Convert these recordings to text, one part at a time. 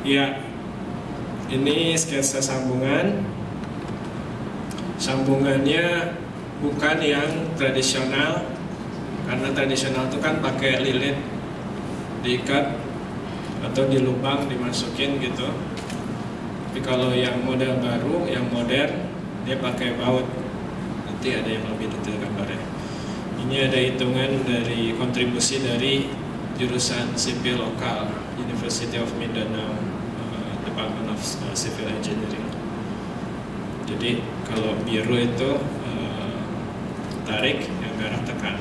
Ya, ini sketsa sambungan. Sambungannya bukan yang tradisional, karena tradisional itu kan pakai lilit, diikat atau dilubang, dimasukin gitu. Tapi kalau yang model baru, yang modern, dia pakai baut. Nanti ada yang lebih detail gambarnya. Ini ada hitungan dari kontribusi dari jurusan sipil lokal, University of Mindanao, Department of Civil Engineering. Jadi kalau biru itu tarik, yang merah tekan.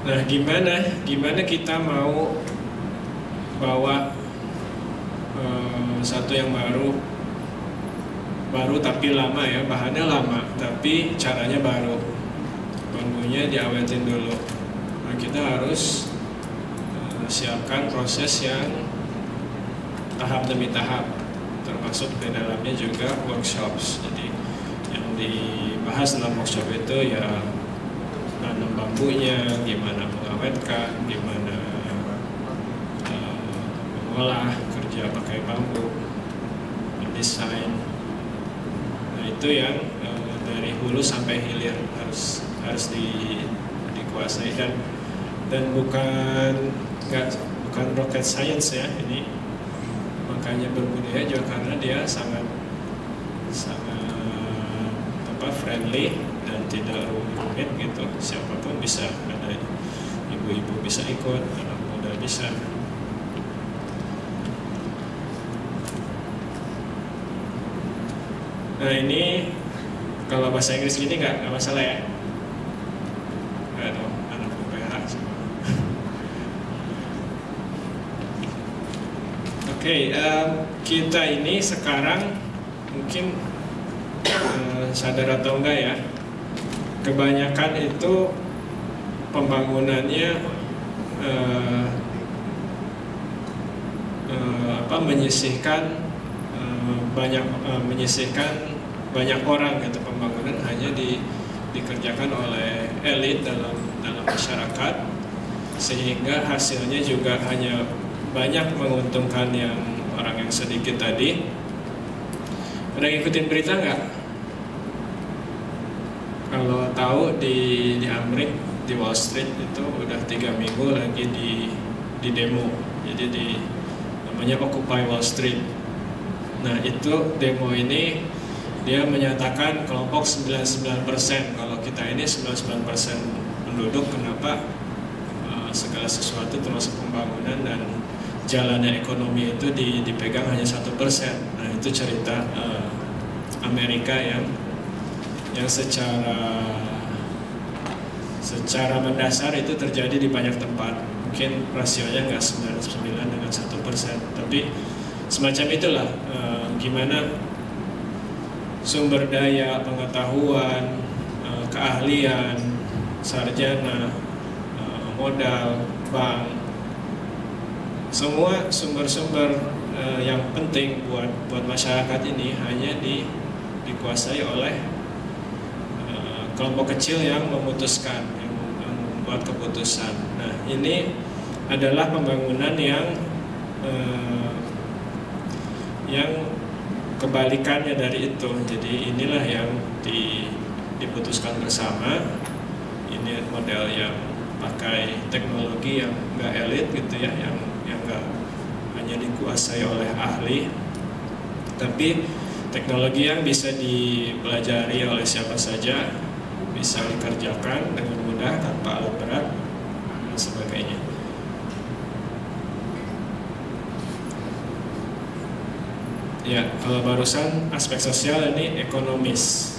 Nah, gimana kita mau bawa satu yang baru tapi lama ya, bahannya lama tapi caranya baru, bambunya diawetin dulu. Nah, kita harus siapkan proses yang tahap demi tahap, termasuk di dalamnya juga workshops. Jadi yang dibahas dalam workshop itu ya nanam bambunya, gimana mengawetkan, gimana mengolah, kerja pakai bambu, mendesain. Nah, itu yang dari hulu sampai hilir harus dikuasai, dan bukan rocket science ya ini. Makanya berbudaya juga karena dia sangat friendly dan tidak rumit gitu. Siapapun bisa, ada ibu-ibu bisa ikut, anak muda bisa. Nah, ini kalau bahasa Inggris gini nggak masalah ya? Nggak dong, anak UPH semua. Oke, kita ini sekarang mungkin sadar atau enggak ya, kebanyakan itu pembangunannya menyisihkan banyak orang gitu. Pembangunan hanya dikerjakan oleh elit dalam masyarakat, sehingga hasilnya juga hanya banyak menguntungkan yang orang yang sedikit tadi. Pernah ngikutin berita nggak? Kalau tahu di Amerika, di Wall Street itu udah 3 minggu lagi di demo. Jadi namanya Occupy Wall Street. Nah, itu demo ini dia menyatakan kelompok 99%, kalau kita ini 99% penduduk, kenapa segala sesuatu termasuk pembangunan dan jalannya ekonomi itu dipegang hanya 1%. Nah, itu cerita Amerika yang secara mendasar itu terjadi di banyak tempat. Mungkin rasionya nggak 99 dengan 1%, tapi semacam itulah gimana sumber daya, pengetahuan, keahlian, sarjana, modal, bank, semua sumber-sumber yang penting buat masyarakat ini hanya dikuasai oleh kelompok kecil yang memutuskan, yang membuat keputusan. Nah, ini adalah pembangunan yang kebalikannya dari itu. Jadi inilah yang diputuskan bersama. Ini model yang pakai teknologi yang nggak elit gitu ya, yang nggak hanya dikuasai oleh ahli, tapi teknologi yang bisa dipelajari oleh siapa saja, bisa dikerjakan dengan mudah tanpa alat berat dan sebagainya. Ya, kalau barusan aspek sosial, ini ekonomis.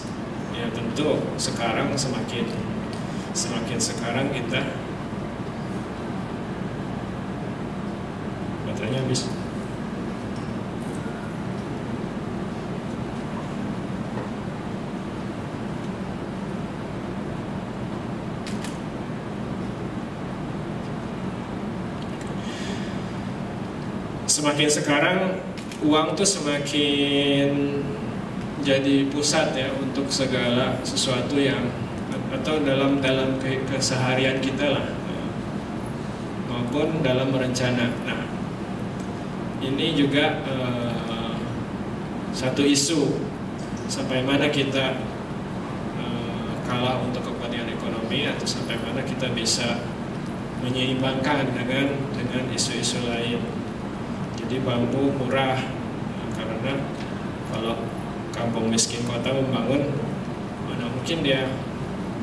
Ya, tentu sekarang semakin sekarang kita baterainya habis. Semakin sekarang uang tuh semakin jadi pusat ya untuk segala sesuatu yang, atau dalam keseharian kita lah, maupun dalam merencana. Nah, ini juga satu isu, sampai mana kita kalah untuk kepentingan ekonomi atau sampai mana kita bisa menyeimbangkan dengan isu-isu lain. Jadi bambu murah, karena kalau kampung miskin kota membangun, mana mungkin dia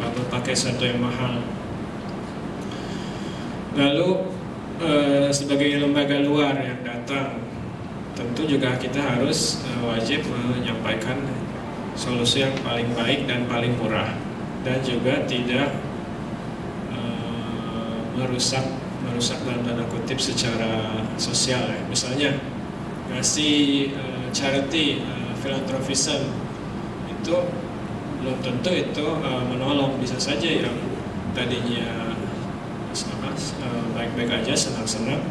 bangun pakai satu yang mahal. Lalu sebagai lembaga luar yang datang, tentu juga kita harus wajib menyampaikan solusi yang paling baik dan paling murah, dan juga tidak merusak dalam tanda kutip secara sosial ya. Misalnya ngasih charity, philanthropism itu belum tentu itu menolong. Bisa saja yang tadinya baik-baik aja, senang-senang,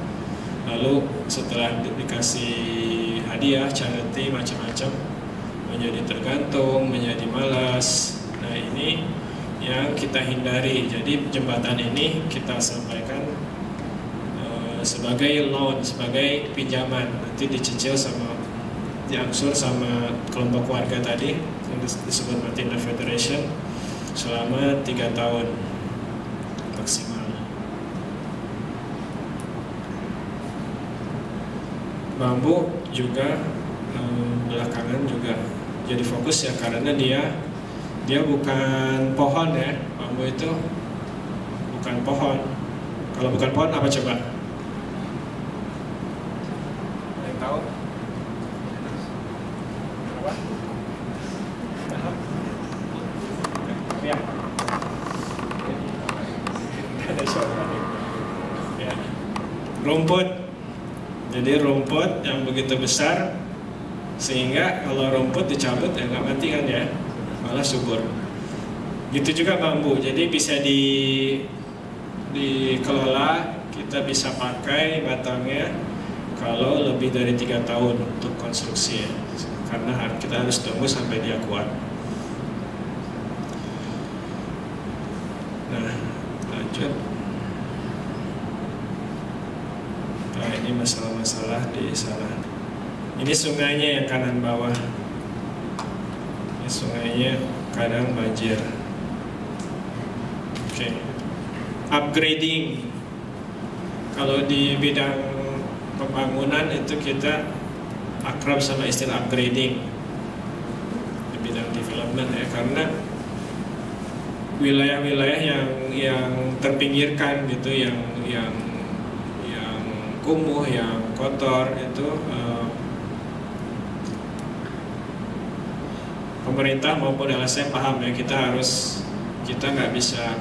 lalu setelah dikasih hadiah charity macam-macam menjadi tergantung, menjadi malas. Nah, ini yang kita hindari. Jadi jembatan ini kita sampaikan sebagai loan, sebagai pinjaman, nanti dicicil sama, diangsur sama kelompok warga tadi yang disebut Matinda Federation selama 3 tahun maksimal. Bambu juga belakangan juga jadi fokus ya, karena dia bukan pohon ya. Bambu itu bukan pohon. Kalau bukan pohon apa coba? Ada yang tahu? Apa? Ya. Ada coba. Ya. Rumput. Jadi rumput yang begitu besar sehingga kalau rumput dicabut ya nggak mati kan ya, malah subur. Gitu juga bambu, jadi bisa dikelola, kita bisa pakai batangnya kalau lebih dari 3 tahun untuk konstruksi ya, karena kita harus tunggu sampai dia kuat. Nah, lanjut. Nah, ini masalah-masalah di sana. Ini sungainya yang kanan bawah. Ini sungainya kadang banjir. Oke. Upgrading. Kalau di bidang pembangunan itu kita akrab sama istilah upgrading di bidang development ya, karena wilayah-wilayah yang terpinggirkan gitu, yang kumuh, yang kotor itu pemerintah maupun LSM paham ya, kita nggak bisa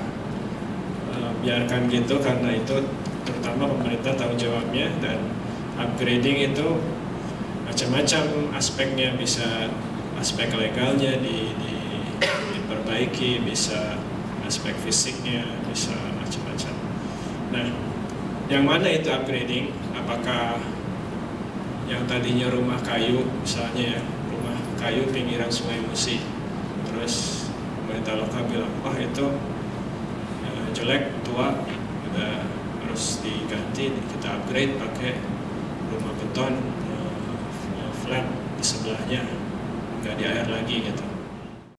biarkan gitu, karena itu terutama pemerintah tanggung jawabnya. Dan upgrading itu macam-macam aspeknya, bisa aspek legalnya diperbaiki, bisa aspek fisiknya, bisa macam-macam. Nah, yang mana itu upgrading? Apakah yang tadinya rumah kayu misalnya ya, rumah kayu pinggiran Sungai Musi, terus pemerintah lokal bilang, wah itu jelek, tua, udah harus diganti, kita upgrade pakai rumah beton flat di sebelahnya, nggak di air lagi gitu.